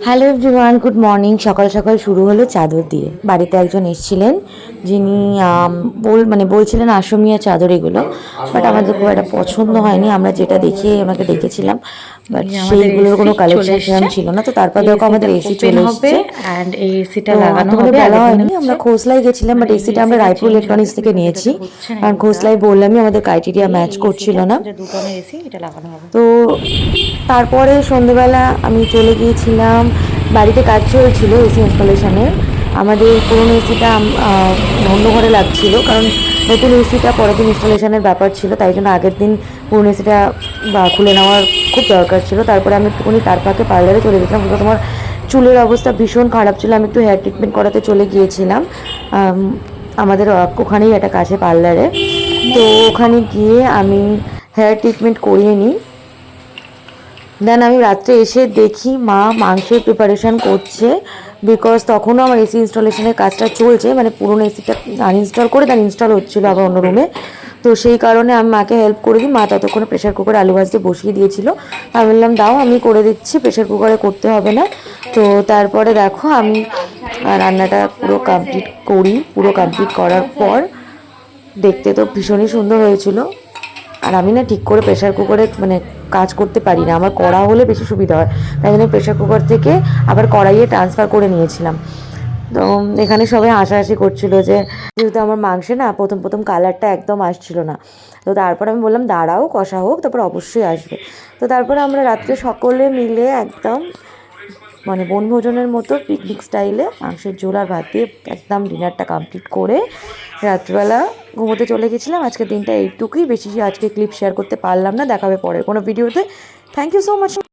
Hello everyone, good morning. সকাল সকাল শুরু হলো চাদর দিয়ে। বাড়িতে একজন এসেছিলেন যিনি বলছিলেন আসমীয়া চাদর এগুলো, বাট আমাদের খুব একটা পছন্দ হয়নি। আমরা যেটা দেখিয়ে ওনাকে ডেকেছিলাম, বাট সেইগুলোর কোনো কালেকশন সেরকম ছিল না। তো তারপর দেখো আমাদের এসি চলে এসেছে। এন্ড এই এসিটা তো লাগানো এতক্ষণে হবে, বলা আগের দিনে হয়নি, আমরা খোসলাই গেছিলাম, বাট এসিটা আমরা রায়পুর ইলেকট্রনিক্স থেকে নিয়েছি। কারণ এটা খোসলাই বললামই আমাদের ক্রাইটেরিয়া ম্যাচ করছিল না। এটা 2 টনের এসি, এটা লাগানো হবে। তো তারপরে সন্ধেবেলা আমি চলে গিয়েছিলাম, বাড়িতে কাজ চলছিল এসি ইনস্টলেশনের। আমাদের পুরনো এসিটা অন্য ঘরে লাগছিল, কারণ নতুন এসিটা পরের দিন ইনস্টলেশনের ব্যাপার ছিল, তাই জন্য আগের দিন পুরনো এসিটা খুলে নেওয়ার খুব দরকার ছিল। তারপরে আমি একটুখানি তার পাকে পার্লারে চলে গেছিলাম, বিকজ আমার চুলের অবস্থা ভীষণ খারাপ ছিল। আমি একটু হেয়ার ট্রিটমেন্ট করাতে চলে গিয়েছিলাম আমাদের ওখানেই একটা কাছে পার্লারে। তো ওখানে গিয়ে আমি হেয়ার ট্রিটমেন্ট করিয়ে নিই। দেন আমি রাত্রে এসে দেখি মা মাংসের প্রিপারেশান করছে, বিকজ তখনও আমার এসি ইনস্টলেশনের কাজটা চলছে, মানে পুরোনো এসিটা আনইনস্টল করে দেন ইনস্টল হচ্ছিলো আবার অন্য রুমে। তো সেই কারণে আমি মাকে হেল্প করে দিই। মা ততক্ষণে প্রেশার কুকারে আলু ভাজতে বসিয়ে দিয়েছিল। আমি বললাম দাও আমি করে দিচ্ছি, প্রেশার কুকারে করতে হবে না। তো তারপরে দেখো আমি রান্নাটা পুরো কমপ্লিট করার পর দেখতে তো ভীষণই সুন্দর হয়েছিল। আর আমি না ঠিক করে প্রেশার কুকারে কাজ করতে পারি না, আমার কড়া হলে বেশি সুবিধা হয়, তাই জন্য প্রেশার কুকার থেকে আবার কড়াইয়ে ট্রান্সফার করে নিয়েছিলাম। তো এখানে সবাই হাসাহাসি করছিল যে যেহেতু আমার মাংসে না প্রথম কালারটা একদম আসছিল না। তো তারপর আমি বললাম দাঁড়াও কষা হোক, তারপর অবশ্যই আসবে। তো তারপরে আমরা রাত্রে সকলে মিলে একদম বনভোজনের মতো পিকনিক স্টাইলে মাংসের ঝোল আর ভাত দিয়ে একদম ডিনারটা কমপ্লিট করে রাত্রিবেলা ঘুমোতে চলে গেছিলাম। আজকের দিনটা এইটুকুই, বেশি আজকে ক্লিপ শেয়ার করতে পারলাম না। দেখাবে পরের কোনো ভিডিওতে। Thank you so much.